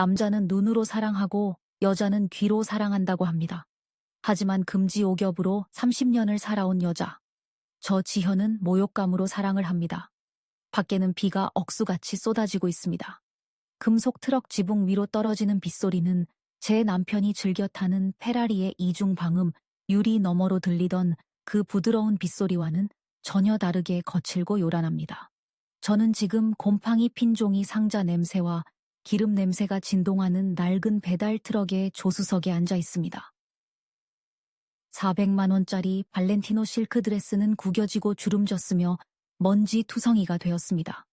남자는 눈으로 사랑하고 여자는 귀로 사랑한다고 합니다. 하지만 금지옥엽으로 30년을 살아온 여자. 저 지현은 모욕감으로 사랑을 합니다. 밖에는 비가 억수같이 쏟아지고 있습니다. 금속 트럭 지붕 위로 떨어지는 빗소리는 제 남편이 즐겨 타는 페라리의 이중 방음, 유리 너머로 들리던 그 부드러운 빗소리와는 전혀 다르게 거칠고 요란합니다. 저는 지금 곰팡이 핀 종이 상자 냄새와 기름 냄새가 진동하는 낡은 배달 트럭의 조수석에 앉아 있습니다. 400만 원짜리 발렌티노 실크 드레스는 구겨지고 주름졌으며 먼지 투성이가 되었습니다.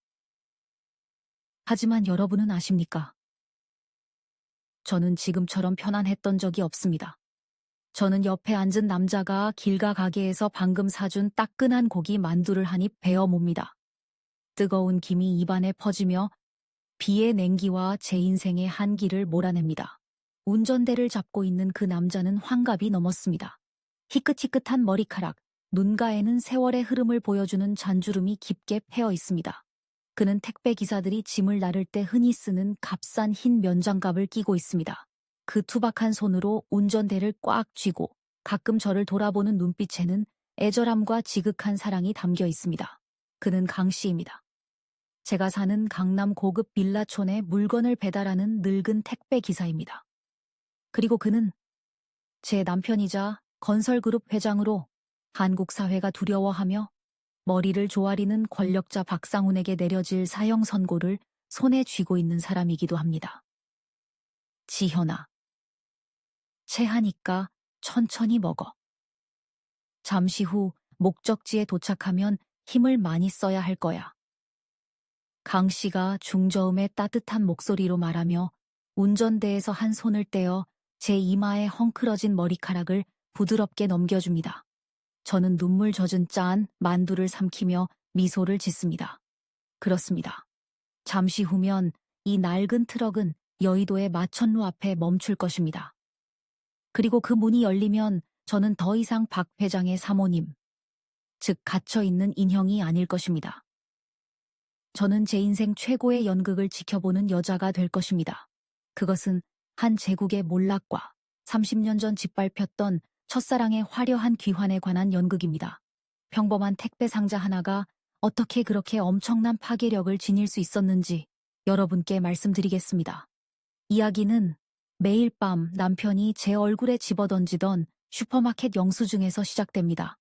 하지만 여러분은 아십니까? 저는 지금처럼 편안했던 적이 없습니다. 저는 옆에 앉은 남자가 길가 가게에서 방금 사준 따끈한 고기 만두를 한 입 베어 몹니다. 뜨거운 김이 입안에 퍼지며 비의 냉기와 제 인생의 한기를 몰아냅니다. 운전대를 잡고 있는 그 남자는 환갑이 넘었습니다. 희끗희끗한 머리카락, 눈가에는 세월의 흐름을 보여주는 잔주름이 깊게 패어 있습니다. 그는 택배 기사들이 짐을 나를 때 흔히 쓰는 값싼 흰 면장갑을 끼고 있습니다. 그 투박한 손으로 운전대를 꽉 쥐고 가끔 저를 돌아보는 눈빛에는 애절함과 지극한 사랑이 담겨 있습니다. 그는 강 씨입니다. 제가 사는 강남 고급 빌라촌에 물건을 배달하는 늙은 택배 기사입니다. 그리고 그는 제 남편이자 건설그룹 회장으로 한국 사회가 두려워하며 머리를 조아리는 권력자 박상훈에게 내려질 사형 선고를 손에 쥐고 있는 사람이기도 합니다. 지현아. 체하니까 천천히 먹어. 잠시 후 목적지에 도착하면 힘을 많이 써야 할 거야. 강 씨가 중저음의 따뜻한 목소리로 말하며 운전대에서 한 손을 떼어 제 이마에 헝클어진 머리카락을 부드럽게 넘겨줍니다. 저는 눈물 젖은 짠 만두를 삼키며 미소를 짓습니다. 그렇습니다. 잠시 후면 이 낡은 트럭은 여의도의 마천루 앞에 멈출 것입니다. 그리고 그 문이 열리면 저는 더 이상 박 회장의 사모님, 즉 갇혀있는 인형이 아닐 것입니다. 저는 제 인생 최고의 연극을 지켜보는 여자가 될 것입니다. 그것은 한 제국의 몰락과 30년 전 짓밟혔던 첫사랑의 화려한 귀환에 관한 연극입니다. 평범한 택배 상자 하나가 어떻게 그렇게 엄청난 파괴력을 지닐 수 있었는지 여러분께 말씀드리겠습니다. 이야기는 매일 밤 남편이 제 얼굴에 집어던지던 슈퍼마켓 영수증에서 시작됩니다.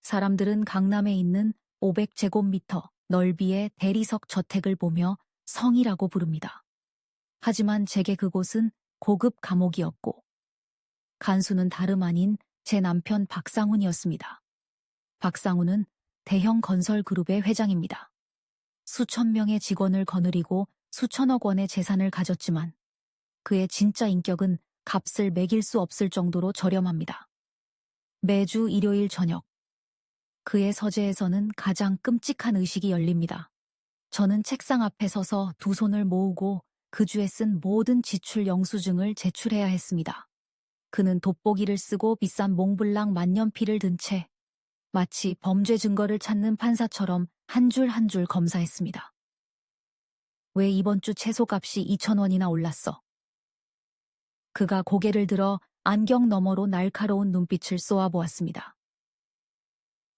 사람들은 강남에 있는 500제곱미터 넓이의 대리석 저택을 보며 성이라고 부릅니다. 하지만 제게 그곳은 고급 감옥이었고 간수는 다름 아닌 제 남편 박상훈이었습니다. 박상훈은 대형 건설 그룹의 회장입니다. 수천 명의 직원을 거느리고 수천억 원의 재산을 가졌지만 그의 진짜 인격은 값을 매길 수 없을 정도로 저렴합니다. 매주 일요일 저녁, 그의 서재에서는 가장 끔찍한 의식이 열립니다. 저는 책상 앞에 서서 두 손을 모으고 그 주에 쓴 모든 지출 영수증을 제출해야 했습니다. 그는 돋보기를 쓰고 비싼 몽블랑 만년필을 든 채 마치 범죄 증거를 찾는 판사처럼 한 줄 한 줄 검사했습니다. 왜 이번 주 채소값이 2,000원이나 올랐어? 그가 고개를 들어 안경 너머로 날카로운 눈빛을 쏘아보았습니다.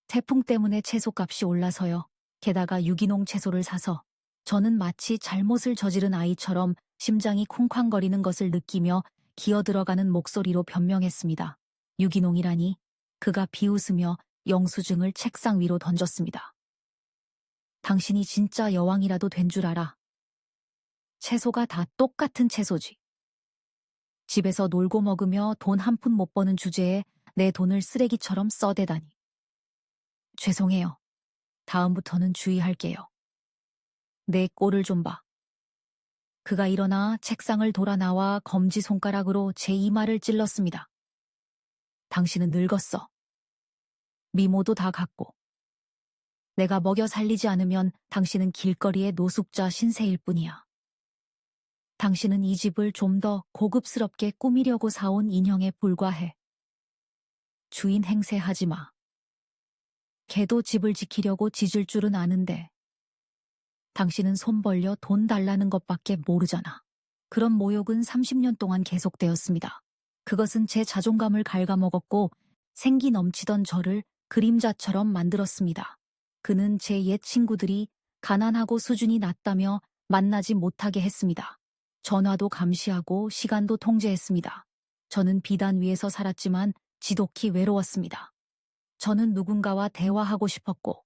태풍 때문에 채소값이 올라서요. 게다가 유기농 채소를 사서 저는 마치 잘못을 저지른 아이처럼 심장이 쿵쾅거리는 것을 느끼며 기어들어가는 목소리로 변명했습니다. 유기농이라니. 그가 비웃으며 영수증을 책상 위로 던졌습니다. 당신이 진짜 여왕이라도 된 줄 알아. 채소가 다 똑같은 채소지. 집에서 놀고 먹으며 돈 한 푼 못 버는 주제에 내 돈을 쓰레기처럼 써대다니. 죄송해요. 다음부터는 주의할게요. 내 꼴을 좀 봐. 그가 일어나 책상을 돌아 나와 검지손가락으로 제 이마를 찔렀습니다. 당신은 늙었어. 미모도 다 갔고. 내가 먹여 살리지 않으면 당신은 길거리의 노숙자 신세일 뿐이야. 당신은 이 집을 좀 더 고급스럽게 꾸미려고 사온 인형에 불과해. 주인 행세하지 마. 걔도 집을 지키려고 짖을 줄은 아는데 당신은 손 벌려 돈 달라는 것밖에 모르잖아. 그런 모욕은 30년 동안 계속되었습니다. 그것은 제 자존감을 갉아먹었고 생기 넘치던 저를 그림자처럼 만들었습니다. 그는 제 옛 친구들이 가난하고 수준이 낮다며 만나지 못하게 했습니다. 전화도 감시하고 시간도 통제했습니다. 저는 비단 위에서 살았지만 지독히 외로웠습니다. 저는 누군가와 대화하고 싶었고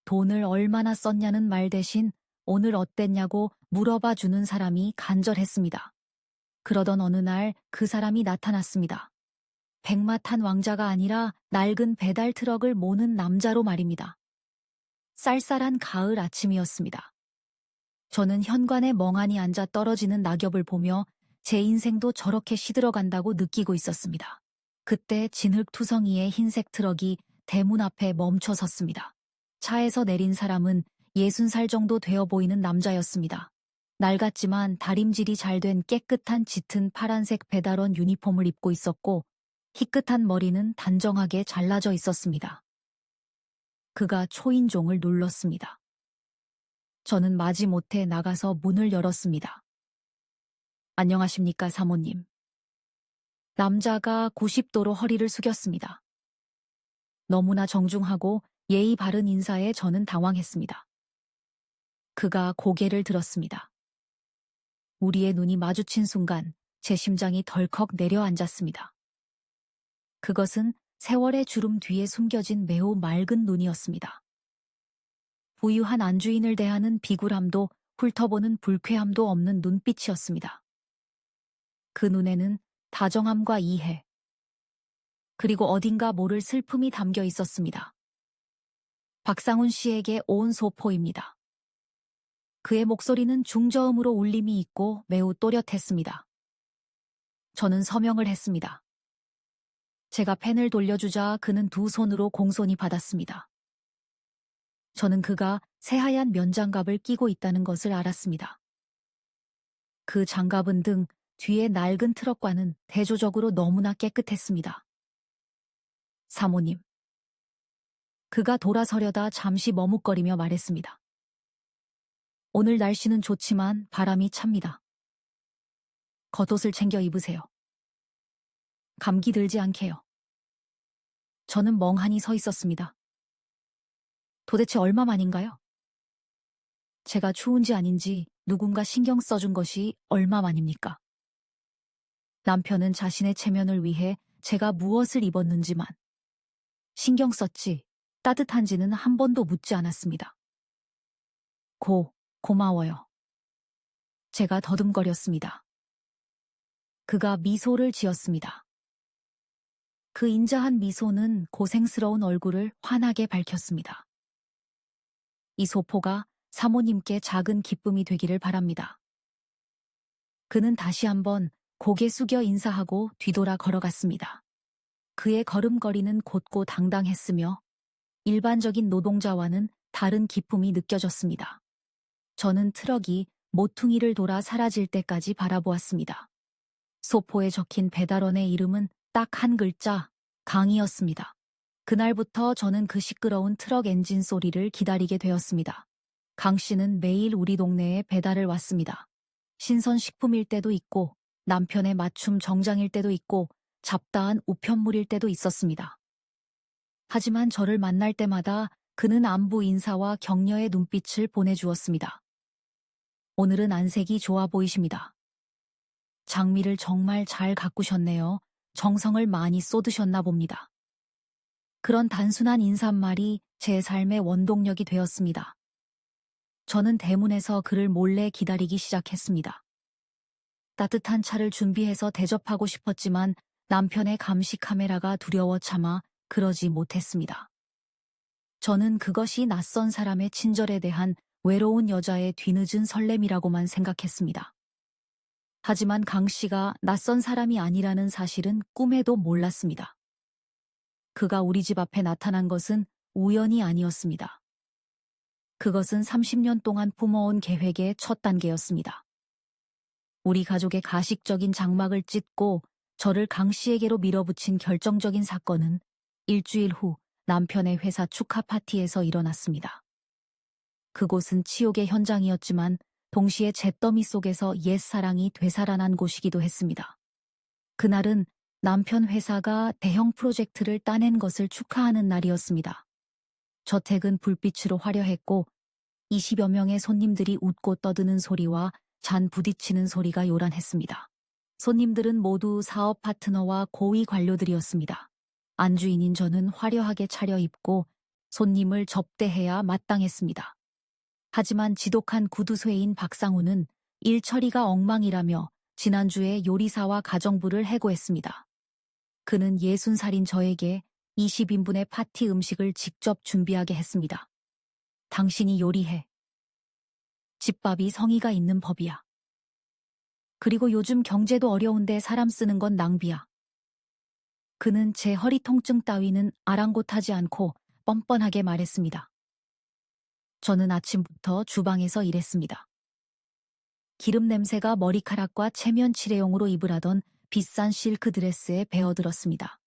돈을 얼마나 썼냐는 말 대신 오늘 어땠냐고 물어봐 주는 사람이 간절했습니다. 그러던 어느 날 그 사람이 나타났습니다. 백마 탄 왕자가 아니라 낡은 배달 트럭을 모는 남자로 말입니다. 쌀쌀한 가을 아침이었습니다. 저는 현관에 멍하니 앉아 떨어지는 낙엽을 보며 제 인생도 저렇게 시들어간다고 느끼고 있었습니다. 그때 진흙투성이의 흰색 트럭이 대문 앞에 멈춰 섰습니다. 차에서 내린 사람은 60살 정도 되어 보이는 남자였습니다. 낡았지만 다림질이 잘 된 깨끗한 짙은 파란색 배달원 유니폼을 입고 있었고 희끗한 머리는 단정하게 잘라져 있었습니다. 그가 초인종을 눌렀습니다. 저는 마지못해 나가서 문을 열었습니다. 안녕하십니까, 사모님. 남자가 90도로 허리를 숙였습니다. 너무나 정중하고 예의 바른 인사에 저는 당황했습니다. 그가 고개를 들었습니다. 우리의 눈이 마주친 순간 제 심장이 덜컥 내려앉았습니다. 그것은 세월의 주름 뒤에 숨겨진 매우 맑은 눈이었습니다. 부유한 안주인을 대하는 비굴함도 훑어보는 불쾌함도 없는 눈빛이었습니다. 그 눈에는 다정함과 이해, 그리고 어딘가 모를 슬픔이 담겨 있었습니다. 박상훈 씨에게 온 소포입니다. 그의 목소리는 중저음으로 울림이 있고 매우 또렷했습니다. 저는 서명을 했습니다. 제가 펜을 돌려주자 그는 두 손으로 공손히 받았습니다. 저는 그가 새하얀 면장갑을 끼고 있다는 것을 알았습니다. 그 장갑은 등 뒤에 낡은 트럭과는 대조적으로 너무나 깨끗했습니다. 사모님. 그가 돌아서려다 잠시 머뭇거리며 말했습니다. 오늘 날씨는 좋지만 바람이 찹니다. 겉옷을 챙겨 입으세요. 감기 들지 않게요. 저는 멍하니 서 있었습니다. 도대체 얼마만인가요? 제가 추운지 아닌지 누군가 신경 써준 것이 얼마만입니까? 남편은 자신의 체면을 위해 제가 무엇을 입었는지만 신경 썼지 따뜻한지는 한 번도 묻지 않았습니다. 고마워요. 제가 더듬거렸습니다. 그가 미소를 지었습니다. 그 인자한 미소는 고생스러운 얼굴을 환하게 밝혔습니다. 이 소포가 사모님께 작은 기쁨이 되기를 바랍니다. 그는 다시 한번 고개 숙여 인사하고 뒤돌아 걸어갔습니다. 그의 걸음걸이는 곧고 당당했으며 일반적인 노동자와는 다른 기쁨이 느껴졌습니다. 저는 트럭이 모퉁이를 돌아 사라질 때까지 바라보았습니다. 소포에 적힌 배달원의 이름은 딱 한 글자, 강이었습니다. 그날부터 저는 그 시끄러운 트럭 엔진 소리를 기다리게 되었습니다. 강 씨는 매일 우리 동네에 배달을 왔습니다. 신선식품일 때도 있고 남편의 맞춤 정장일 때도 있고 잡다한 우편물일 때도 있었습니다. 하지만 저를 만날 때마다 그는 안부 인사와 격려의 눈빛을 보내주었습니다. 오늘은 안색이 좋아 보이십니다. 장미를 정말 잘 가꾸셨네요. 정성을 많이 쏟으셨나 봅니다. 그런 단순한 인사말이 제 삶의 원동력이 되었습니다. 저는 대문에서 그를 몰래 기다리기 시작했습니다. 따뜻한 차를 준비해서 대접하고 싶었지만 남편의 감시 카메라가 두려워 참아 그러지 못했습니다. 저는 그것이 낯선 사람의 친절에 대한 외로운 여자의 뒤늦은 설렘이라고만 생각했습니다. 하지만 강 씨가 낯선 사람이 아니라는 사실은 꿈에도 몰랐습니다. 그가 우리 집 앞에 나타난 것은 우연이 아니었습니다. 그것은 30년 동안 품어온 계획의 첫 단계였습니다. 우리 가족의 가식적인 장막을 찢고 저를 강 씨에게로 밀어붙인 결정적인 사건은 일주일 후 남편의 회사 축하 파티에서 일어났습니다. 그곳은 치욕의 현장이었지만 동시에 잿더미 속에서 옛사랑이 되살아난 곳이기도 했습니다. 그날은 남편 회사가 대형 프로젝트를 따낸 것을 축하하는 날이었습니다. 저택은 불빛으로 화려했고 20여 명의 손님들이 웃고 떠드는 소리와 잔 부딪히는 소리가 요란했습니다. 손님들은 모두 사업 파트너와 고위 관료들이었습니다. 안주인인 저는 화려하게 차려입고 손님을 접대해야 마땅했습니다. 하지만 지독한 구두쇠인 박상우는 일 처리가 엉망이라며 지난주에 요리사와 가정부를 해고했습니다. 그는 60살인 저에게 20인분의 파티 음식을 직접 준비하게 했습니다. 당신이 요리해. 집밥이 성의가 있는 법이야. 그리고 요즘 경제도 어려운데 사람 쓰는 건 낭비야. 그는 제 허리 통증 따위는 아랑곳하지 않고 뻔뻔하게 말했습니다. 저는 아침부터 주방에서 일했습니다. 기름 냄새가 머리카락과 체면 칠해용으로 입으라던 비싼 실크 드레스에 배어들었습니다.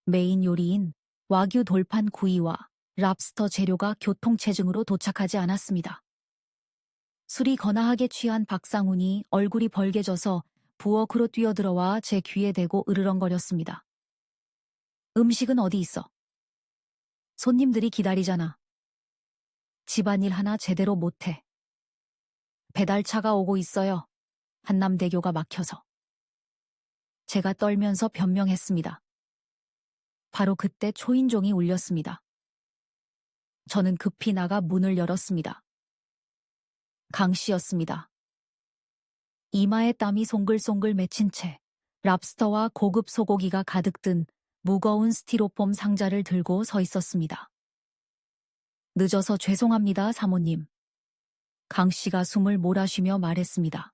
메인 요리인 와규 돌판 구이와 랍스터 재료가 교통체증으로 도착하지 않았습니다. 술이 거나하게 취한 박상훈이 얼굴이 벌개져서 부엌으로 뛰어들어와 제 귀에 대고 으르렁거렸습니다. 음식은 어디 있어? 손님들이 기다리잖아. 집안일 하나 제대로 못해. 배달차가 오고 있어요. 한남대교가 막혀서. 제가 떨면서 변명했습니다. 바로 그때 초인종이 울렸습니다. 저는 급히 나가 문을 열었습니다. 강 씨였습니다. 이마에 땀이 송글송글 맺힌 채 랍스터와 고급 소고기가 가득 든 무거운 스티로폼 상자를 들고 서 있었습니다. 늦어서 죄송합니다, 사모님. 강 씨가 숨을 몰아쉬며 말했습니다.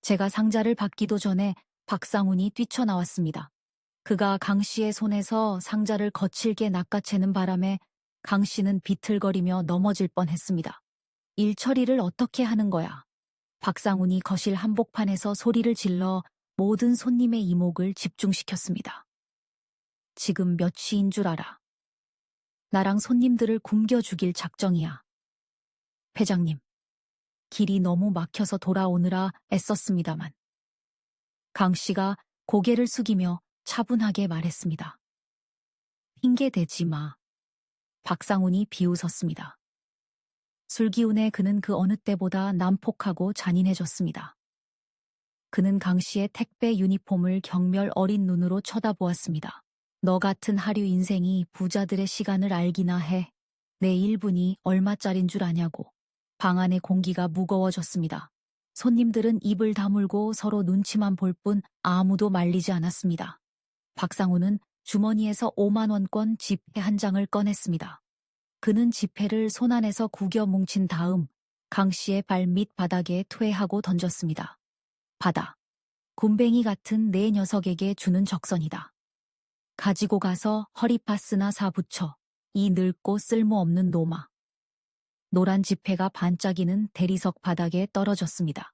제가 상자를 받기도 전에 박상훈이 뛰쳐나왔습니다. 그가 강 씨의 손에서 상자를 거칠게 낚아채는 바람에 강 씨는 비틀거리며 넘어질 뻔했습니다. 일 처리를 어떻게 하는 거야? 박상훈이 거실 한복판에서 소리를 질러 모든 손님의 이목을 집중시켰습니다. 지금 몇 시인 줄 알아? 나랑 손님들을 굶겨 죽일 작정이야. 회장님, 길이 너무 막혀서 돌아오느라 애썼습니다만. 강 씨가 고개를 숙이며 차분하게 말했습니다. 핑계 대지 마. 박상훈이 비웃었습니다. 술기운에 그는 그 어느 때보다 난폭하고 잔인해졌습니다. 그는 강 씨의 택배 유니폼을 경멸 어린 눈으로 쳐다보았습니다. 너 같은 하류 인생이 부자들의 시간을 알기나 해. 내 1분이 얼마짜린 줄 아냐고. 방 안의 공기가 무거워졌습니다. 손님들은 입을 다물고 서로 눈치만 볼 뿐 아무도 말리지 않았습니다. 박상우는 주머니에서 5만 원권 지폐 한 장을 꺼냈습니다. 그는 지폐를 손안에서 구겨 뭉친 다음 강 씨의 발밑 바닥에 퇴하고 던졌습니다. 받아. 굼벵이 같은 내 녀석에게 주는 적선이다. 가지고 가서 허리파스나 사붙여. 이 늙고 쓸모없는 노마. 노란 지폐가 반짝이는 대리석 바닥에 떨어졌습니다.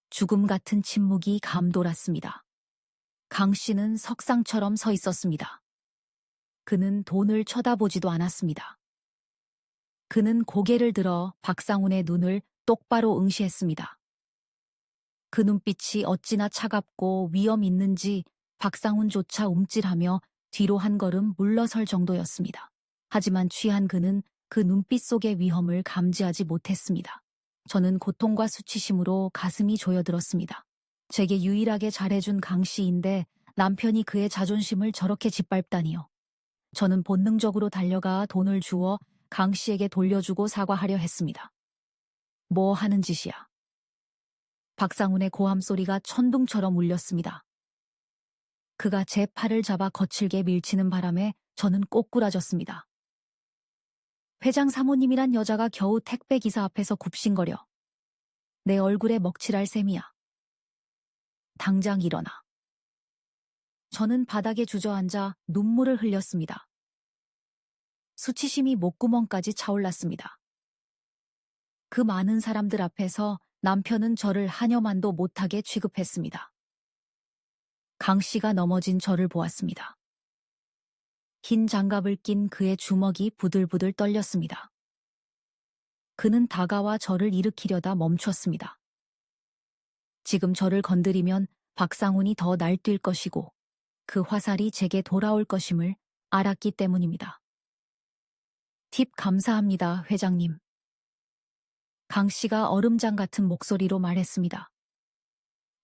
죽음 같은 침묵이 감돌았습니다. 강 씨는 석상처럼 서 있었습니다. 그는 돈을 쳐다보지도 않았습니다. 그는 고개를 들어 박상훈의 눈을 똑바로 응시했습니다. 그 눈빛이 어찌나 차갑고 위험 있는지 박상훈조차 움찔하며 뒤로 한 걸음 물러설 정도였습니다. 하지만 취한 그는 그 눈빛 속의 위험을 감지하지 못했습니다. 저는 고통과 수치심으로 가슴이 조여들었습니다. 제게 유일하게 잘해준 강 씨인데 남편이 그의 자존심을 저렇게 짓밟다니요. 저는 본능적으로 달려가 돈을 주어 강 씨에게 돌려주고 사과하려 했습니다. 뭐 하는 짓이야? 박상훈의 고함 소리가 천둥처럼 울렸습니다. 그가 제 팔을 잡아 거칠게 밀치는 바람에 저는 꼬꾸라졌습니다. 회장 사모님이란 여자가 겨우 택배 기사 앞에서 굽신거려. 내 얼굴에 먹칠할 셈이야. 당장 일어나. 저는 바닥에 주저앉아 눈물을 흘렸습니다. 수치심이 목구멍까지 차올랐습니다. 그 많은 사람들 앞에서 남편은 저를 한여만도 못하게 취급했습니다. 강 씨가 넘어진 저를 보았습니다. 흰 장갑을 낀 그의 주먹이 부들부들 떨렸습니다. 그는 다가와 저를 일으키려다 멈췄습니다. 지금 저를 건드리면 박상훈이 더 날뛸 것이고 그 화살이 제게 돌아올 것임을 알았기 때문입니다. 팁 감사합니다, 회장님. 강 씨가 얼음장 같은 목소리로 말했습니다.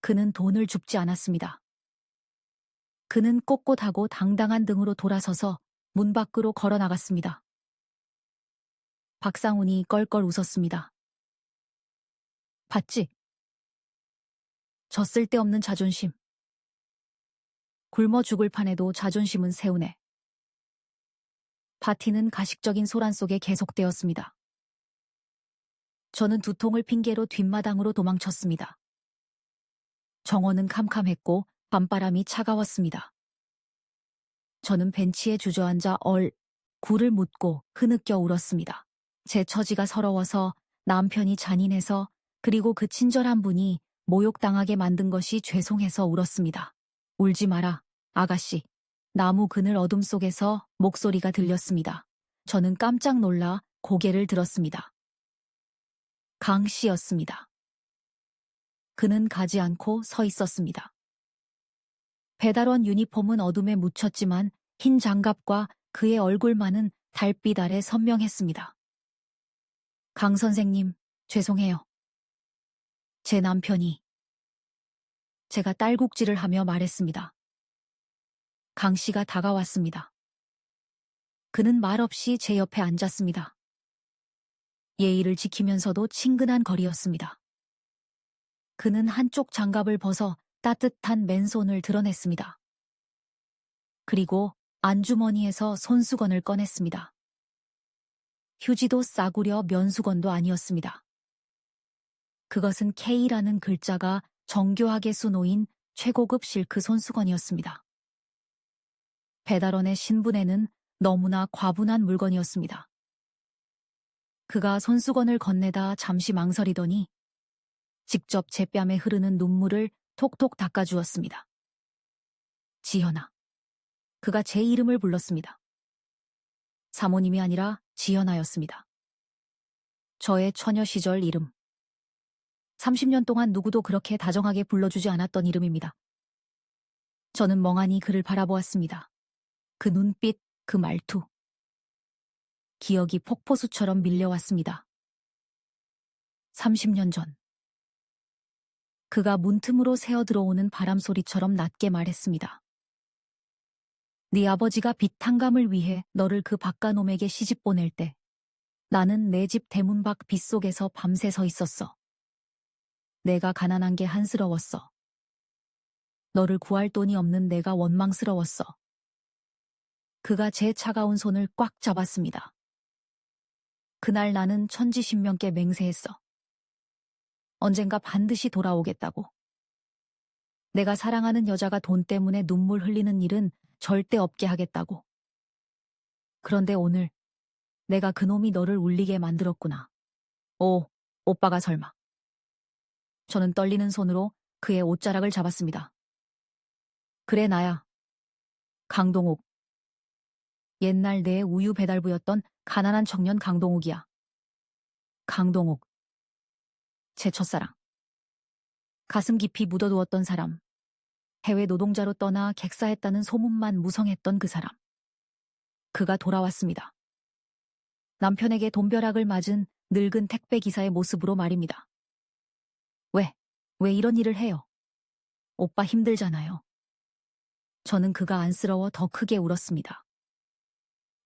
그는 돈을 줍지 않았습니다. 그는 꼿꼿하고 당당한 등으로 돌아서서 문 밖으로 걸어 나갔습니다. 박상훈이 껄껄 웃었습니다. 봤지? 저 쓸데없는 자존심. 굶어 죽을 판에도 자존심은 세우네. 파티는 가식적인 소란 속에 계속되었습니다. 저는 두통을 핑계로 뒷마당으로 도망쳤습니다. 정원은 캄캄했고 밤바람이 차가웠습니다. 저는 벤치에 주저앉아 굴을 묻고 흐느껴 울었습니다. 제 처지가 서러워서, 남편이 잔인해서, 그리고 그 친절한 분이 모욕당하게 만든 것이 죄송해서 울었습니다. 울지 마라, 아가씨. 나무 그늘 어둠 속에서 목소리가 들렸습니다. 저는 깜짝 놀라 고개를 들었습니다. 강 씨였습니다. 그는 가지 않고 서 있었습니다. 배달원 유니폼은 어둠에 묻혔지만 흰 장갑과 그의 얼굴만은 달빛 아래 선명했습니다. 강 선생님, 죄송해요. 제 남편이. 제가 딸꾹질을 하며 말했습니다. 강 씨가 다가왔습니다. 그는 말없이 제 옆에 앉았습니다. 예의를 지키면서도 친근한 거리였습니다. 그는 한쪽 장갑을 벗어 따뜻한 맨손을 드러냈습니다. 그리고 안주머니에서 손수건을 꺼냈습니다. 휴지도 싸구려 면수건도 아니었습니다. 그것은 K라는 글자가 정교하게 수놓인 최고급 실크 손수건이었습니다. 배달원의 신분에는 너무나 과분한 물건이었습니다. 그가 손수건을 건네다 잠시 망설이더니 직접 제 뺨에 흐르는 눈물을 톡톡 닦아주었습니다. 지현아. 그가 제 이름을 불렀습니다. 사모님이 아니라 지현아였습니다. 저의 처녀 시절 이름. 30년 동안 누구도 그렇게 다정하게 불러주지 않았던 이름입니다. 저는 멍하니 그를 바라보았습니다. 그 눈빛, 그 말투. 기억이 폭포수처럼 밀려왔습니다. 30년 전. 그가 문틈으로 새어 들어오는 바람소리처럼 낮게 말했습니다. 네 아버지가 빚 탕감을 위해 너를 그 바까놈에게 시집 보낼 때 나는 내 집 대문 밖 빗속에서 밤새 서 있었어. 내가 가난한 게 한스러웠어. 너를 구할 돈이 없는 내가 원망스러웠어. 그가 제 차가운 손을 꽉 잡았습니다. 그날 나는 천지신명께 맹세했어. 언젠가 반드시 돌아오겠다고. 내가 사랑하는 여자가 돈 때문에 눈물 흘리는 일은 절대 없게 하겠다고. 그런데 오늘 내가 그놈이 너를 울리게 만들었구나. 오, 오빠가 설마. 저는 떨리는 손으로 그의 옷자락을 잡았습니다. 그래 나야. 강동욱. 옛날 내 우유 배달부였던 가난한 청년 강동욱이야. 강동욱. 제 첫사랑. 가슴 깊이 묻어두었던 사람. 해외 노동자로 떠나 객사했다는 소문만 무성했던 그 사람. 그가 돌아왔습니다. 남편에게 돈벼락을 맞은 늙은 택배기사의 모습으로 말입니다. 왜 이런 일을 해요? 오빠 힘들잖아요. 저는 그가 안쓰러워 더 크게 울었습니다.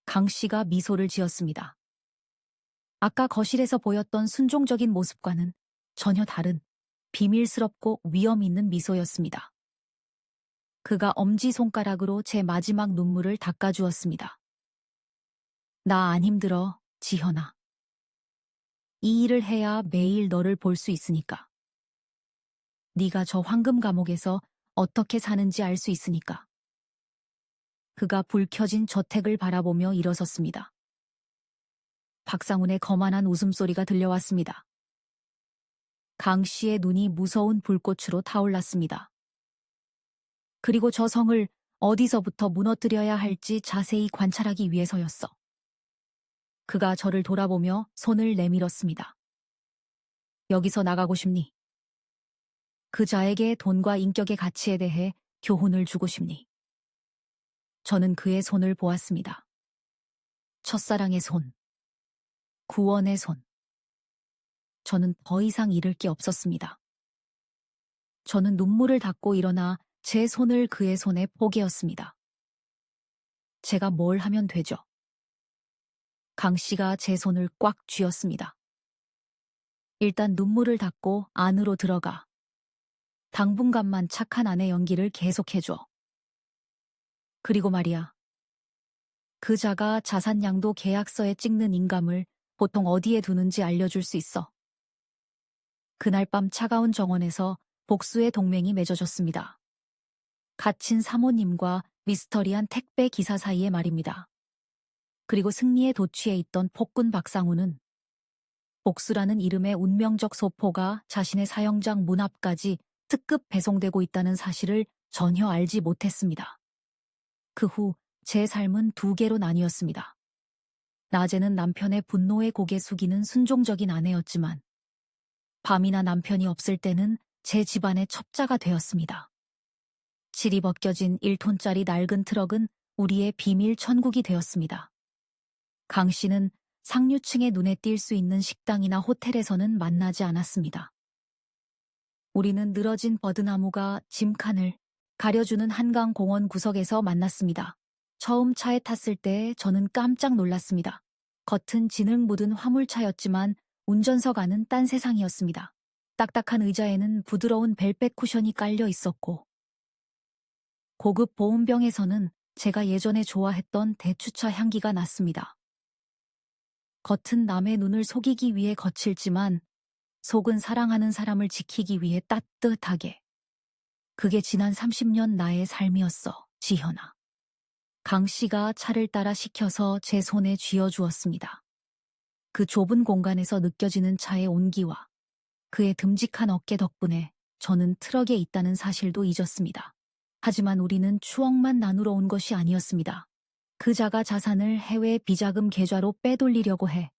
강 씨가 미소를 지었습니다. 아까 거실에서 보였던 순종적인 모습과는 전혀 다른 비밀스럽고 위험 있는 미소였습니다. 그가 엄지손가락으로 제 마지막 눈물을 닦아주었습니다. 나 안 힘들어, 지현아. 이 일을 해야 매일 너를 볼 수 있으니까. 네가 저 황금 감옥에서 어떻게 사는지 알 수 있으니까. 그가 불 켜진 저택을 바라보며 일어섰습니다. 박상훈의 거만한 웃음소리가 들려왔습니다. 강 씨의 눈이 무서운 불꽃으로 타올랐습니다. 그리고 저 성을 어디서부터 무너뜨려야 할지 자세히 관찰하기 위해서였어. 그가 저를 돌아보며 손을 내밀었습니다. 여기서 나가고 싶니? 그 자에게 돈과 인격의 가치에 대해 교훈을 주고 싶니? 저는 그의 손을 보았습니다. 첫사랑의 손, 구원의 손. 저는 더 이상 잃을 게 없었습니다. 저는 눈물을 닦고 일어나 제 손을 그의 손에 포개었습니다. 제가 뭘 하면 되죠? 강 씨가 제 손을 꽉 쥐었습니다. 일단 눈물을 닦고 안으로 들어가. 당분간만 착한 아내 연기를 계속해줘. 그리고 말이야. 그 자가 자산양도 계약서에 찍는 인감을 보통 어디에 두는지 알려줄 수 있어. 그날 밤 차가운 정원에서 복수의 동맹이 맺어졌습니다. 갇힌 사모님과 미스터리한 택배 기사 사이에 말입니다. 그리고 승리에 도취해 있던 폭군 박상우는 복수라는 이름의 운명적 소포가 자신의 사형장 문 앞까지 특급 배송되고 있다는 사실을 전혀 알지 못했습니다. 그 후 제 삶은 두 개로 나뉘었습니다. 낮에는 남편의 분노에 고개 숙이는 순종적인 아내였지만 밤이나 남편이 없을 때는 제 집안의 첩자가 되었습니다. 실이 벗겨진 1톤짜리 낡은 트럭은 우리의 비밀 천국이 되었습니다. 강 씨는 상류층의 눈에 띌 수 있는 식당이나 호텔에서는 만나지 않았습니다. 우리는 늘어진 버드나무가 짐칸을 가려주는 한강공원 구석에서 만났습니다. 처음 차에 탔을 때 저는 깜짝 놀랐습니다. 겉은 진흙 묻은 화물차였지만 운전석 안은 딴 세상이었습니다. 딱딱한 의자에는 부드러운 벨벳 쿠션이 깔려 있었고 고급 보온병에서는 제가 예전에 좋아했던 대추차 향기가 났습니다. 겉은 남의 눈을 속이기 위해 거칠지만 속은 사랑하는 사람을 지키기 위해 따뜻하게. 그게 지난 30년 나의 삶이었어, 지현아. 강 씨가 차를 따라 시켜서 제 손에 쥐어주었습니다. 그 좁은 공간에서 느껴지는 차의 온기와 그의 듬직한 어깨 덕분에 저는 트럭에 있다는 사실도 잊었습니다. 하지만 우리는 추억만 나누러 온 것이 아니었습니다. 그 자가 자산을 해외 비자금 계좌로 빼돌리려고 해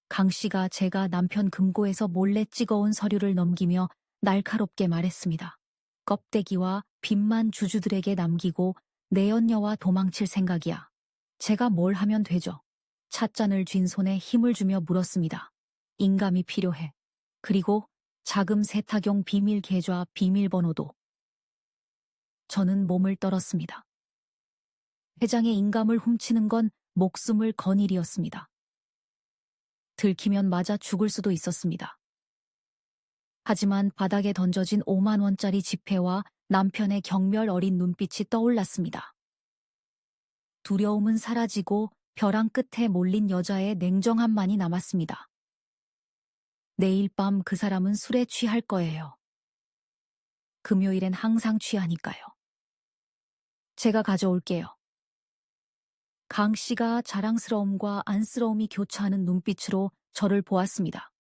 강 씨가 제가 남편 금고에서 몰래 찍어온 서류를 넘기며 날카롭게 말했습니다. 껍데기와 빛만 주주들에게 남기고 내연녀와 도망칠 생각이야. 제가 뭘 하면 되죠? 찻잔을 쥔 손에 힘을 주며 물었습니다. 인감이 필요해. 그리고 자금 세탁용 비밀 계좌 비밀번호도. 저는 몸을 떨었습니다. 회장의 인감을 훔치는 건 목숨을 건 일이었습니다. 들키면 맞아 죽을 수도 있었습니다. 하지만 바닥에 던져진 5만 원짜리 지폐와 남편의 경멸 어린 눈빛이 떠올랐습니다. 두려움은 사라지고 벼랑 끝에 몰린 여자의 냉정함만이 남았습니다. 내일 밤 그 사람은 술에 취할 거예요. 금요일엔 항상 취하니까요. 제가 가져올게요. 강 씨가 자랑스러움과 안쓰러움이 교차하는 눈빛으로 저를 보았습니다.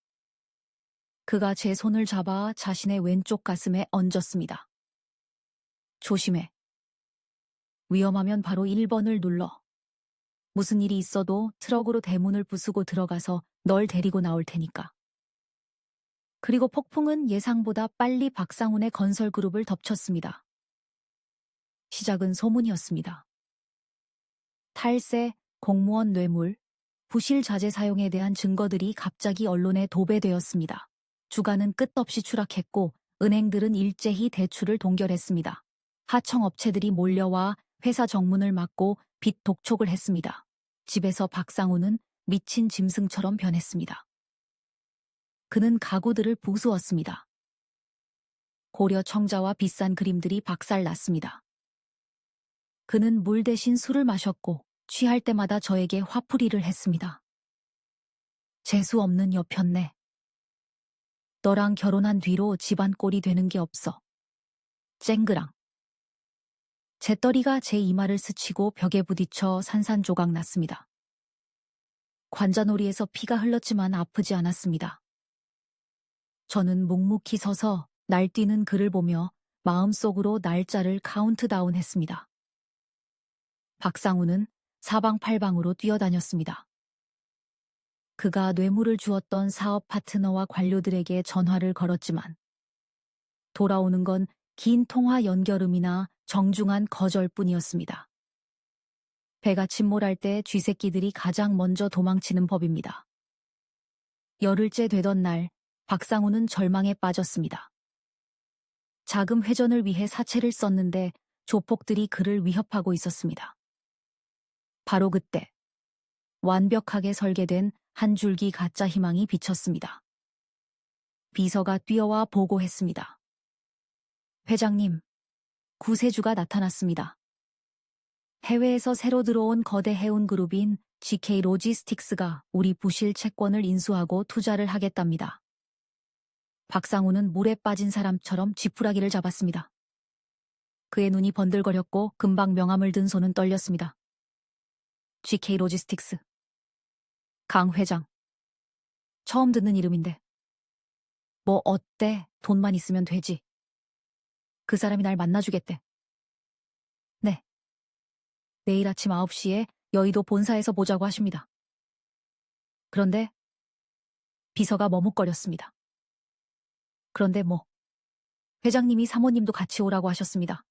그가 제 손을 잡아 자신의 왼쪽 가슴에 얹었습니다. 조심해. 위험하면 바로 1번을 눌러. 무슨 일이 있어도 트럭으로 대문을 부수고 들어가서 널 데리고 나올 테니까. 그리고 폭풍은 예상보다 빨리 박상훈의 건설 그룹을 덮쳤습니다. 시작은 소문이었습니다. 탈세, 공무원 뇌물, 부실 자재 사용에 대한 증거들이 갑자기 언론에 도배되었습니다. 주가는 끝없이 추락했고 은행들은 일제히 대출을 동결했습니다. 하청업체들이 몰려와 회사 정문을 막고 빚 독촉을 했습니다. 집에서 박상우는 미친 짐승처럼 변했습니다. 그는 가구들을 부수었습니다. 고려 청자와 비싼 그림들이 박살났습니다. 그는 물 대신 술을 마셨고 취할 때마다 저에게 화풀이를 했습니다. 재수 없는 여편네. 너랑 결혼한 뒤로 집안 꼴이 되는 게 없어. 쨍그랑. 재떨이가 제 이마를 스치고 벽에 부딪혀 산산조각 났습니다. 관자놀이에서 피가 흘렀지만 아프지 않았습니다. 저는 묵묵히 서서 날뛰는 그를 보며 마음속으로 날짜를 카운트다운했습니다. 박상우는 사방팔방으로 뛰어다녔습니다. 그가 뇌물을 주었던 사업 파트너와 관료들에게 전화를 걸었지만 돌아오는 건 긴 통화 연결음이나 정중한 거절뿐이었습니다. 배가 침몰할 때 쥐새끼들이 가장 먼저 도망치는 법입니다. 열흘째 되던 날 박상우는 절망에 빠졌습니다. 자금 회전을 위해 사채를 썼는데 조폭들이 그를 위협하고 있었습니다. 바로 그때 완벽하게 설계된 한 줄기 가짜 희망이 비쳤습니다. 비서가 뛰어와 보고했습니다. 회장님, 구세주가 나타났습니다. 해외에서 새로 들어온 거대 해운 그룹인 GK 로지스틱스가 우리 부실 채권을 인수하고 투자를 하겠답니다. 박상우는 물에 빠진 사람처럼 지푸라기를 잡았습니다. 그의 눈이 번들거렸고 금방 명함을 든 손은 떨렸습니다. GK 로지스틱스. 강 회장. 처음 듣는 이름인데. 뭐 어때? 돈만 있으면 되지. 그 사람이 날 만나주겠대. 네. 내일 아침 9시에 여의도 본사에서 보자고 하십니다. 그런데 비서가 머뭇거렸습니다. 그런데 뭐 회장님이 사모님도 같이 오라고 하셨습니다.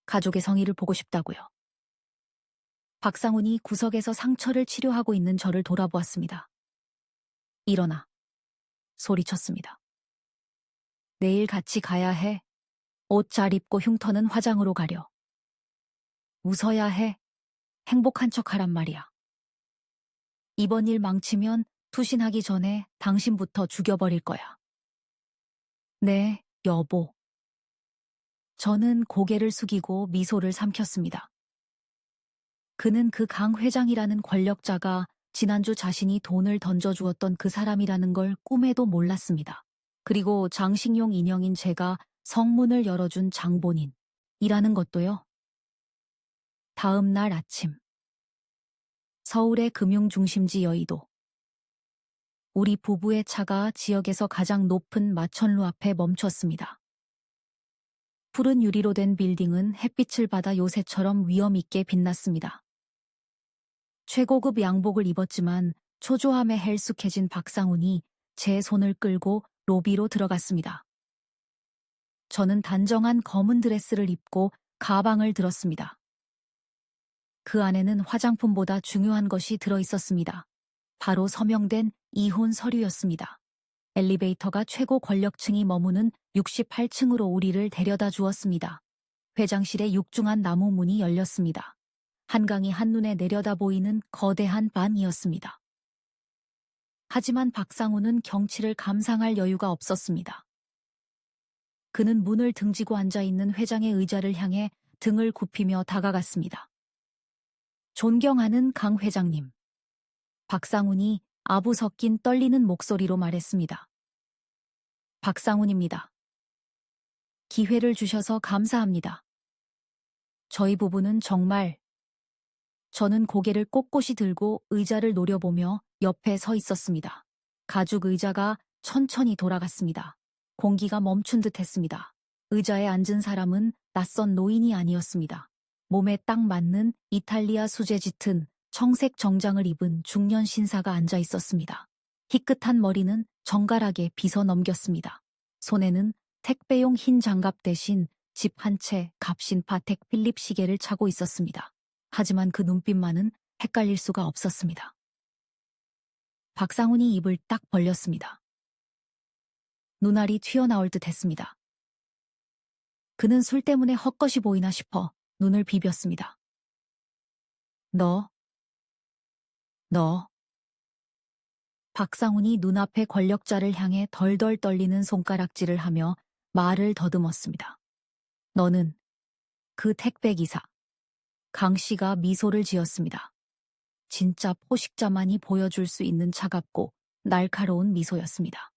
가족의 성의를 보고 싶다고요. 박상훈이 구석에서 상처를 치료하고 있는 저를 돌아보았습니다. 일어나. 소리쳤습니다. 내일 같이 가야 해. 옷 잘 입고 흉터는 화장으로 가려. 웃어야 해. 행복한 척하란 말이야. 이번 일 망치면 투신하기 전에 당신부터 죽여버릴 거야. 네, 여보. 저는 고개를 숙이고 미소를 삼켰습니다. 그는 그 강 회장이라는 권력자가 지난주 자신이 돈을 던져주었던 그 사람이라는 걸 꿈에도 몰랐습니다. 그리고 장식용 인형인 제가 성문을 열어준 장본인이라는 것도요. 다음 날 아침. 서울의 금융중심지 여의도. 우리 부부의 차가 지역에서 가장 높은 마천루 앞에 멈췄습니다. 푸른 유리로 된 빌딩은 햇빛을 받아 요새처럼 위엄있게 빛났습니다. 최고급 양복을 입었지만 초조함에 헬쑥해진 박상훈이 제 손을 끌고 로비로 들어갔습니다. 저는 단정한 검은 드레스를 입고 가방을 들었습니다. 그 안에는 화장품보다 중요한 것이 들어있었습니다. 바로 서명된 이혼 서류였습니다. 엘리베이터가 최고 권력층이 머무는 68층으로 우리를 데려다 주었습니다. 회장실의 육중한 나무 문이 열렸습니다. 한강이 한눈에 내려다 보이는 거대한 반이었습니다. 하지만 박상우는 경치를 감상할 여유가 없었습니다. 그는 문을 등지고 앉아있는 회장의 의자를 향해 등을 굽히며 다가갔습니다. 존경하는 강 회장님. 박상훈이 아부 섞인 떨리는 목소리로 말했습니다. 박상훈입니다. 기회를 주셔서 감사합니다. 저희 부부는 정말... 저는 고개를 꼿꼿이 들고 의자를 노려보며 옆에 서 있었습니다. 가죽 의자가 천천히 돌아갔습니다. 공기가 멈춘 듯 했습니다. 의자에 앉은 사람은 낯선 노인이 아니었습니다. 몸에 딱 맞는 이탈리아 수제 짙은 청색 정장을 입은 중년 신사가 앉아 있었습니다. 희끗한 머리는 정갈하게 빗어 넘겼습니다. 손에는 택배용 흰 장갑 대신 집 한 채 값인 파텍 필립 시계를 차고 있었습니다. 하지만 그 눈빛만은 헷갈릴 수가 없었습니다. 박상훈이 입을 딱 벌렸습니다. 눈알이 튀어나올 듯 했습니다. 그는 술 때문에 헛것이 보이나 싶어 눈을 비볐습니다. 너. 박상훈이 눈앞의 권력자를 향해 덜덜 떨리는 손가락질을 하며 말을 더듬었습니다. 너는 그 택배기사. 강 씨가 미소를 지었습니다. 진짜 포식자만이 보여줄 수 있는 차갑고 날카로운 미소였습니다.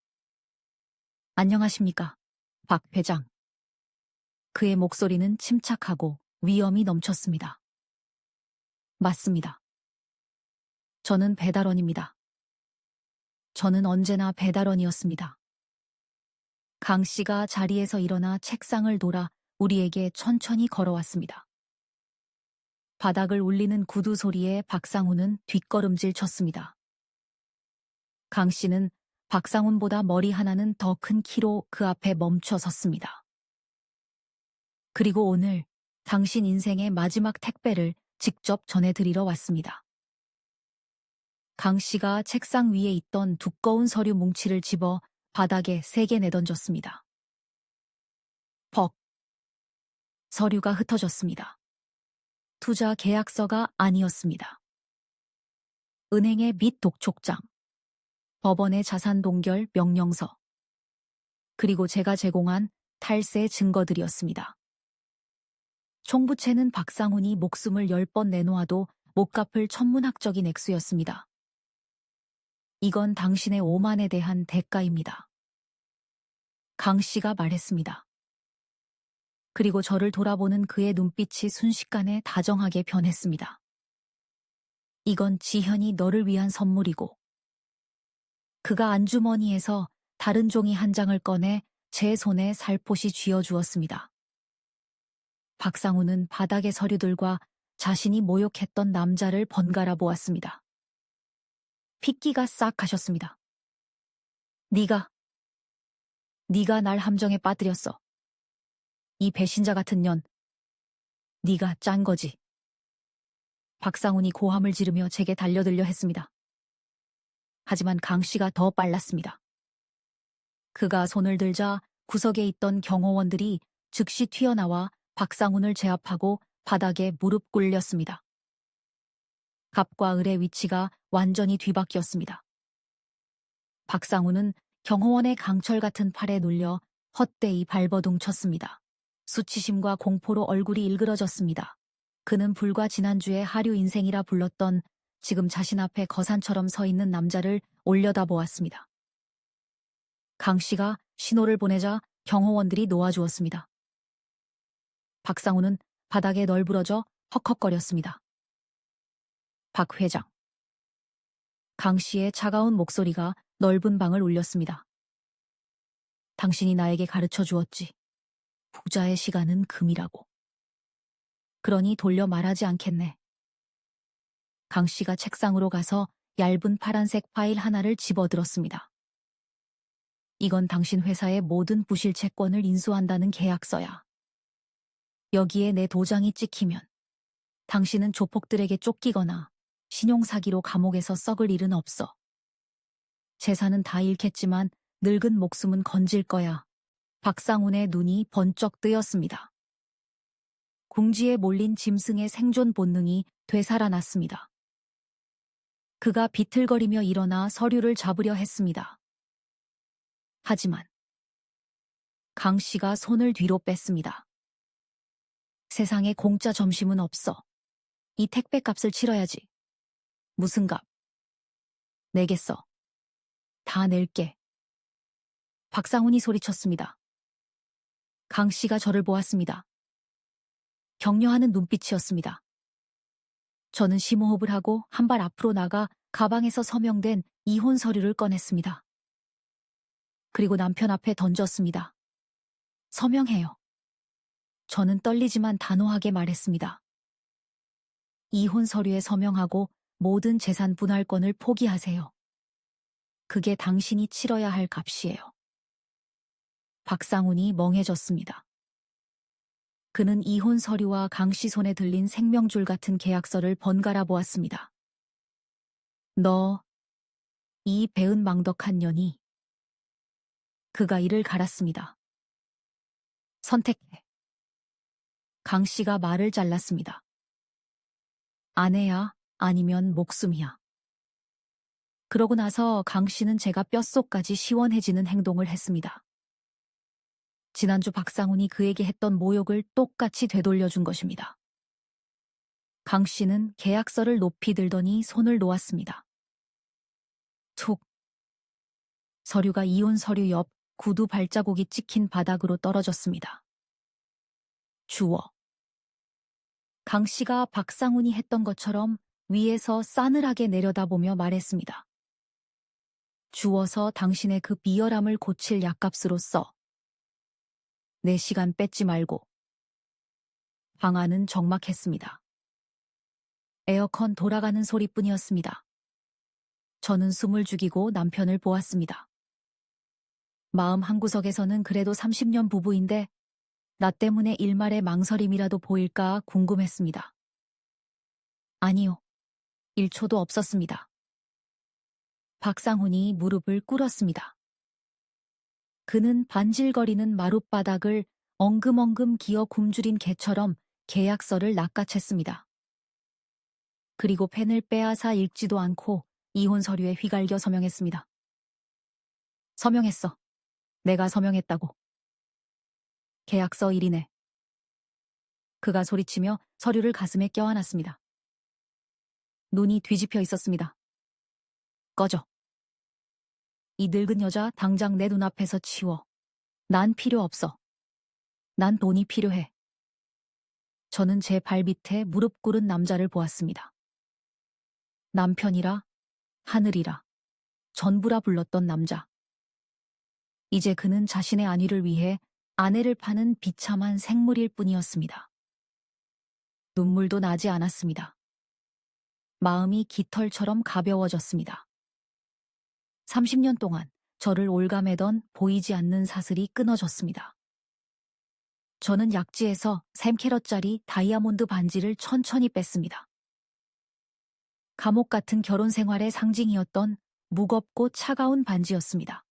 안녕하십니까, 박 회장. 그의 목소리는 침착하고 위엄이 넘쳤습니다. 맞습니다. 저는 배달원입니다. 저는 언제나 배달원이었습니다. 강 씨가 자리에서 일어나 책상을 돌아 우리에게 천천히 걸어왔습니다. 바닥을 울리는 구두 소리에 박상훈은 뒷걸음질 쳤습니다. 강 씨는 박상훈보다 머리 하나는 더 큰 키로 그 앞에 멈춰 섰습니다. 그리고 오늘 당신 인생의 마지막 택배를 직접 전해드리러 왔습니다. 강 씨가 책상 위에 있던 두꺼운 서류 뭉치를 집어 바닥에 세게 내던졌습니다. 벅. 서류가 흩어졌습니다. 투자 계약서가 아니었습니다. 은행의 빚 독촉장, 법원의 자산 동결 명령서, 그리고 제가 제공한 탈세 증거들이었습니다. 총부채는 박상훈이 목숨을 10번 내놓아도 못 갚을 천문학적인 액수였습니다. 이건 당신의 오만에 대한 대가입니다. 강 씨가 말했습니다. 그리고 저를 돌아보는 그의 눈빛이 순식간에 다정하게 변했습니다. 이건 지현이 너를 위한 선물이고. 그가 안주머니에서 다른 종이 한 장을 꺼내 제 손에 살포시 쥐어주었습니다. 박상훈은 바닥의 서류들과 자신이 모욕했던 남자를 번갈아 보았습니다. 핏기가 싹 가셨습니다. 네가 날 함정에 빠뜨렸어. 이 배신자 같은 년. 네가 짠 거지. 박상훈이 고함을 지르며 제게 달려들려 했습니다. 하지만 강 씨가 더 빨랐습니다. 그가 손을 들자 구석에 있던 경호원들이 즉시 튀어나와 박상훈을 제압하고 바닥에 무릎 꿇렸습니다. 갑과 을의 위치가 완전히 뒤바뀌었습니다. 박상훈은 경호원의 강철 같은 팔에 눌려 헛되이 발버둥 쳤습니다. 수치심과 공포로 얼굴이 일그러졌습니다. 그는 불과 지난주에 하류 인생이라 불렀던 지금 자신 앞에 거산처럼 서 있는 남자를 올려다보았습니다. 강 씨가 신호를 보내자 경호원들이 놓아주었습니다. 박상훈은 바닥에 널브러져 헉헉거렸습니다. 박 회장. 강 씨의 차가운 목소리가 넓은 방을 울렸습니다. 당신이 나에게 가르쳐 주었지. 부자의 시간은 금이라고. 그러니 돌려 말하지 않겠네. 강 씨가 책상으로 가서 얇은 파란색 파일 하나를 집어들었습니다. 이건 당신 회사의 모든 부실 채권을 인수한다는 계약서야. 여기에 내 도장이 찍히면 당신은 조폭들에게 쫓기거나 신용사기로 감옥에서 썩을 일은 없어. 재산은 다 잃겠지만 늙은 목숨은 건질 거야. 박상훈의 눈이 번쩍 뜨였습니다. 궁지에 몰린 짐승의 생존 본능이 되살아났습니다. 그가 비틀거리며 일어나 서류를 잡으려 했습니다. 하지만 강 씨가 손을 뒤로 뺐습니다. 세상에 공짜 점심은 없어. 이 택배값을 치러야지. 무슨 값? 내겠어. 다 낼게. 박상훈이 소리쳤습니다. 강 씨가 저를 보았습니다. 격려하는 눈빛이었습니다. 저는 심호흡을 하고 한 발 앞으로 나가 가방에서 서명된 이혼 서류를 꺼냈습니다. 그리고 남편 앞에 던졌습니다. 서명해요. 저는 떨리지만 단호하게 말했습니다. 이혼 서류에 서명하고 모든 재산 분할권을 포기하세요. 그게 당신이 치러야 할 값이에요. 박상훈이 멍해졌습니다. 그는 이혼 서류와 강 씨 손에 들린 생명줄 같은 계약서를 번갈아 보았습니다. 너, 이 배은망덕한 년이. 그가 이를 갈았습니다. 선택해. 강 씨가 말을 잘랐습니다. 아내야, 아니면 목숨이야. 그러고 나서 강 씨는 제가 뼛속까지 시원해지는 행동을 했습니다. 지난주 박상훈이 그에게 했던 모욕을 똑같이 되돌려준 것입니다. 강 씨는 계약서를 높이 들더니 손을 놓았습니다. 툭. 서류가 이혼 서류 옆 구두 발자국이 찍힌 바닥으로 떨어졌습니다. 주워. 강 씨가 박상훈이 했던 것처럼 위에서 싸늘하게 내려다보며 말했습니다. 주워서 당신의 그 비열함을 고칠 약값으로 써. 내 시간 뺏지 말고. 방 안은 적막했습니다. 에어컨 돌아가는 소리뿐이었습니다. 저는 숨을 죽이고 남편을 보았습니다. 마음 한구석에서는 그래도 30년 부부인데 나 때문에 일말의 망설임이라도 보일까 궁금했습니다. 아니요. 1초도 없었습니다. 박상훈이 무릎을 꿇었습니다. 그는 반질거리는 마룻바닥을 엉금엉금 기어 굶주린 개처럼 계약서를 낚아챘습니다. 그리고 펜을 빼앗아 읽지도 않고 이혼 서류에 휘갈겨 서명했습니다. 서명했어. 내가 서명했다고. 계약서 1이네. 그가 소리치며 서류를 가슴에 껴안았습니다. 눈이 뒤집혀 있었습니다. 꺼져. 이 늙은 여자 당장 내 눈앞에서 치워. 난 필요 없어. 난 돈이 필요해. 저는 제 발밑에 무릎 꿇은 남자를 보았습니다. 남편이라, 하늘이라, 전부라 불렀던 남자. 이제 그는 자신의 안위를 위해 아내를 파는 비참한 생물일 뿐이었습니다. 눈물도 나지 않았습니다. 마음이 깃털처럼 가벼워졌습니다. 30년 동안 저를 올가매던 보이지 않는 사슬이 끊어졌습니다. 저는 약지에서 3캐럿짜리 다이아몬드 반지를 천천히 뺐습니다. 감옥 같은 결혼 생활의 상징이었던 무겁고 차가운 반지였습니다.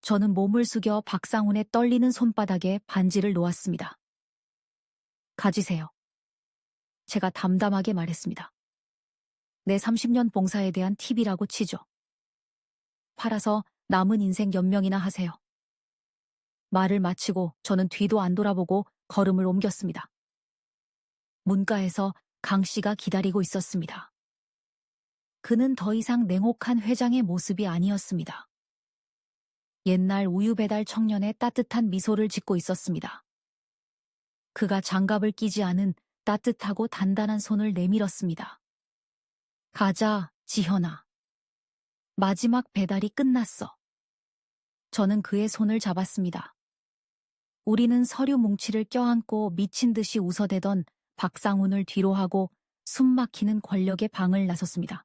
저는 몸을 숙여 박상훈의 떨리는 손바닥에 반지를 놓았습니다. 가지세요. 제가 담담하게 말했습니다. 내 30년 봉사에 대한 팁이라고 치죠. 팔아서 남은 인생 연명이나 하세요. 말을 마치고 저는 뒤도 안 돌아보고 걸음을 옮겼습니다. 문가에서 강 씨가 기다리고 있었습니다. 그는 더 이상 냉혹한 회장의 모습이 아니었습니다. 옛날 우유 배달 청년의 따뜻한 미소를 짓고 있었습니다. 그가 장갑을 끼지 않은 따뜻하고 단단한 손을 내밀었습니다. 가자, 지현아. 마지막 배달이 끝났어. 저는 그의 손을 잡았습니다. 우리는 서류 뭉치를 껴안고 미친 듯이 웃어대던 박상훈을 뒤로하고 숨막히는 권력의 방을 나섰습니다.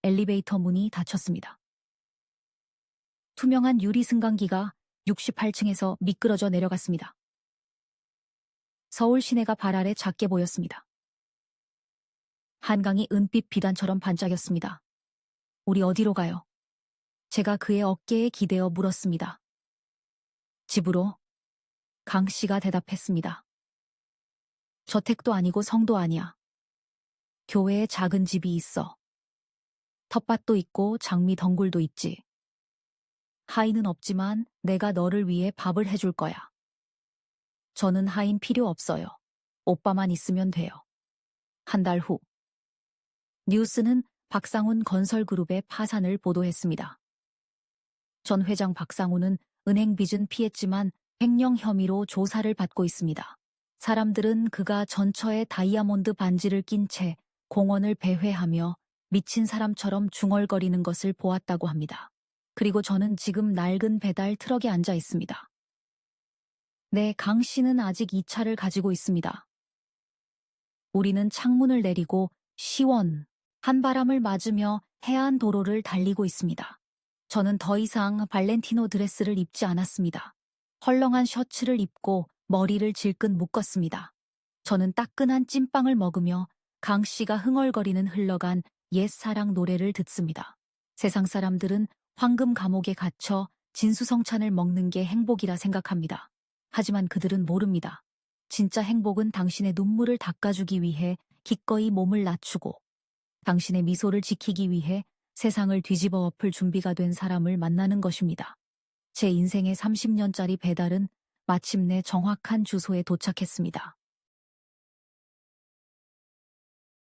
엘리베이터 문이 닫혔습니다. 투명한 유리 승강기가 68층에서 미끄러져 내려갔습니다. 서울 시내가 발 아래 작게 보였습니다. 한강이 은빛 비단처럼 반짝였습니다. 우리 어디로 가요? 제가 그의 어깨에 기대어 물었습니다. 집으로. 강 씨가 대답했습니다. 저택도 아니고 성도 아니야. 교회에 작은 집이 있어. 텃밭도 있고 장미 덩굴도 있지. 하인은 없지만 내가 너를 위해 밥을 해줄 거야. 저는 하인 필요 없어요. 오빠만 있으면 돼요. 한 달 후. 뉴스는 박상훈 건설그룹의 파산을 보도했습니다. 전 회장 박상훈은 은행 빚은 피했지만 횡령 혐의로 조사를 받고 있습니다. 사람들은 그가 전처에 다이아몬드 반지를 낀 채 공원을 배회하며 미친 사람처럼 중얼거리는 것을 보았다고 합니다. 그리고 저는 지금 낡은 배달 트럭에 앉아 있습니다. 네, 강 씨는 아직 이 차를 가지고 있습니다. 우리는 창문을 내리고 시원, 한바람을 맞으며 해안 도로를 달리고 있습니다. 저는 더 이상 발렌티노 드레스를 입지 않았습니다. 헐렁한 셔츠를 입고 머리를 질끈 묶었습니다. 저는 따끈한 찐빵을 먹으며 강 씨가 흥얼거리는 흘러간 옛사랑 노래를 듣습니다. 세상 사람들은 황금 감옥에 갇혀 진수성찬을 먹는 게 행복이라 생각합니다. 하지만 그들은 모릅니다. 진짜 행복은 당신의 눈물을 닦아주기 위해 기꺼이 몸을 낮추고 당신의 미소를 지키기 위해 세상을 뒤집어 엎을 준비가 된 사람을 만나는 것입니다. 제 인생의 30년짜리 배달은 마침내 정확한 주소에 도착했습니다.